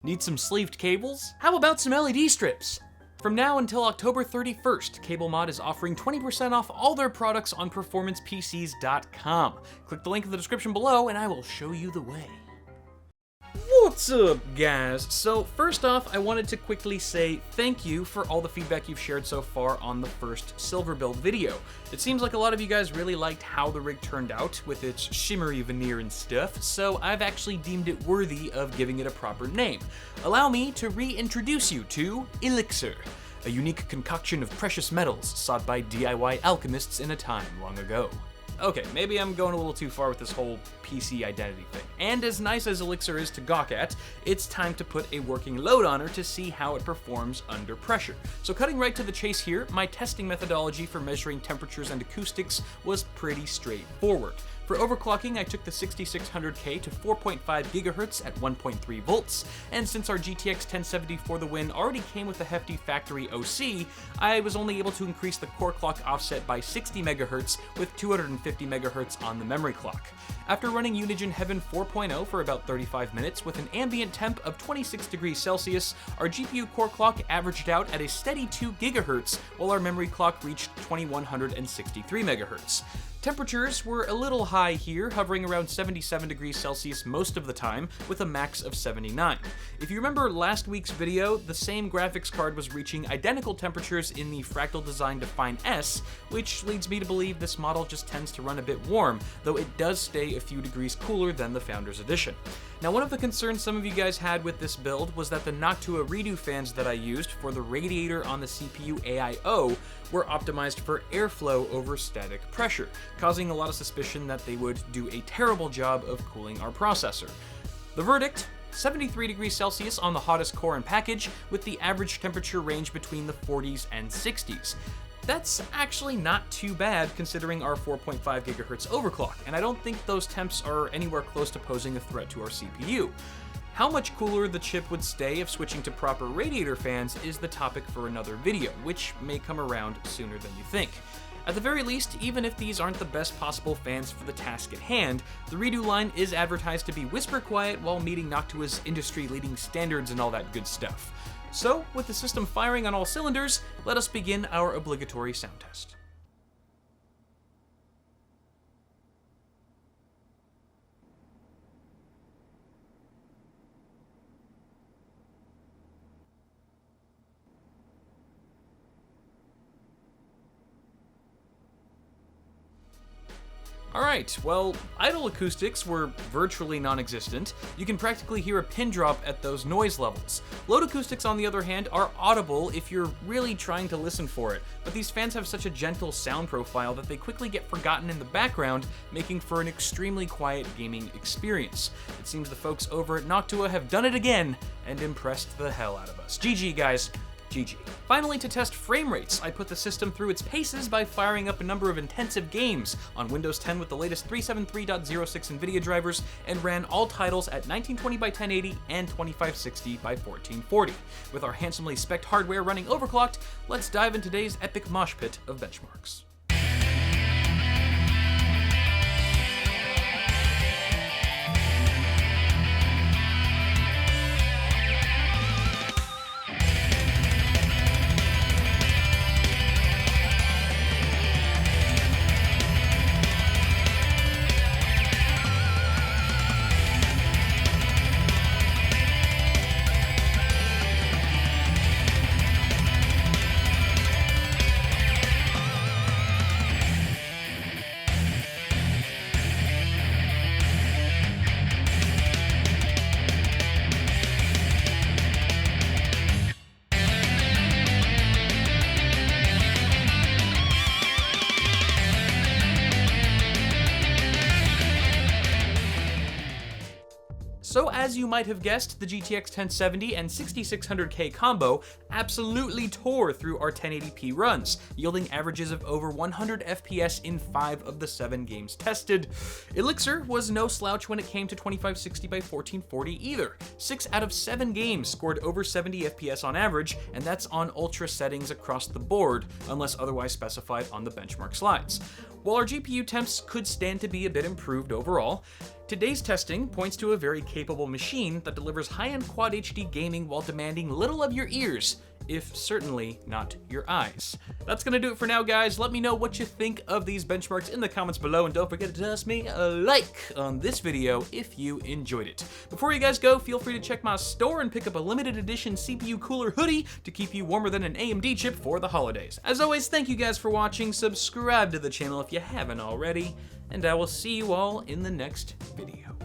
Need some sleeved cables? How about some LED strips? From now until October 31st, CableMod is offering 20% off all their products on performancepcs.com. Click the link in the description below and I will show you the way. What's up, guys? So first off, I wanted to quickly say thank you for all the feedback you've shared so far on the first silver build video. It seems like a lot of you guys really liked how the rig turned out with its shimmery veneer and stuff, so I've actually deemed it worthy of giving it a proper name. Allow me to reintroduce you to Elixir, a unique concoction of precious metals sought by DIY alchemists in a time long ago. Okay, maybe I'm going a little too far with this whole PC identity thing. And as nice as Elixir is to gawk at, it's time to put a working load on her to see how it performs under pressure. So cutting right to the chase here, my testing methodology for measuring temperatures and acoustics was pretty straightforward. For overclocking, I took the 6600K to 4.5 GHz at 1.3 volts, and since our GTX 1070 for the win already came with a hefty factory OC, I was only able to increase the core clock offset by 60 MHz with 250 MHz on the memory clock. After running Unigine Heaven 4.0 for about 35 minutes with an ambient temp of 26 degrees Celsius, our GPU core clock averaged out at a steady 2 GHz, while our memory clock reached 2163 MHz. Temperatures were a little high here, hovering around 77 degrees Celsius most of the time, with a max of 79. If you remember last week's video, the same graphics card was reaching identical temperatures in the Fractal Design Define S, which leads me to believe this model just tends to run a bit warm, though it does stay a few degrees cooler than the Founders Edition. Now, one of the concerns some of you guys had with this build was that the Noctua redo fans that I used for the radiator on the CPU AIO were optimized for airflow over static pressure, causing a lot of suspicion that they would do a terrible job of cooling our processor. The verdict? 73 degrees Celsius on the hottest core and package, with the average temperature range between the 40s and 60s. That's actually not too bad considering our 4.5 GHz overclock, and I don't think those temps are anywhere close to posing a threat to our CPU. How much cooler the chip would stay if switching to proper radiator fans is the topic for another video, which may come around sooner than you think. At the very least, even if these aren't the best possible fans for the task at hand, the redo line is advertised to be whisper quiet while meeting Noctua's industry-leading standards and all that good stuff. So, with the system firing on all cylinders, let us begin our obligatory sound test. Alright, well, idle acoustics were virtually non-existent. You can practically hear a pin drop at those noise levels. Load acoustics, on the other hand, are audible if you're really trying to listen for it, but these fans have such a gentle sound profile that they quickly get forgotten in the background, making for an extremely quiet gaming experience. It seems the folks over at Noctua have done it again and impressed the hell out of us. GG, guys. GG. Finally, to test frame rates, I put the system through its paces by firing up a number of intensive games on Windows 10 with the latest 373.06 NVIDIA drivers and ran all titles at 1920x1080 and 2560x1440. With our handsomely spec'd hardware running overclocked, let's dive into today's epic mosh pit of benchmarks. So as you might have guessed, the GTX 1070 and 6600K combo absolutely tore through our 1080p runs, yielding averages of over 100 FPS in 5 of the 7 games tested. Elixir was no slouch when it came to 2560x1440 either. 6 out of 7 games scored over 70 FPS on average, and that's on ultra settings across the board, unless otherwise specified on the benchmark slides. While our GPU temps could stand to be a bit improved overall, today's testing points to a very capable machine that delivers high-end Quad HD gaming while demanding little of your ears, if certainly not your eyes. That's gonna do it for now, guys. Let me know what you think of these benchmarks in the comments below, and don't forget to toss me a like on this video if you enjoyed it. Before you guys go, feel free to check my store and pick up a limited edition CPU cooler hoodie to keep you warmer than an AMD chip for the holidays. As always, thank you guys for watching. Subscribe to the channel if you haven't already, and I will see you all in the next video.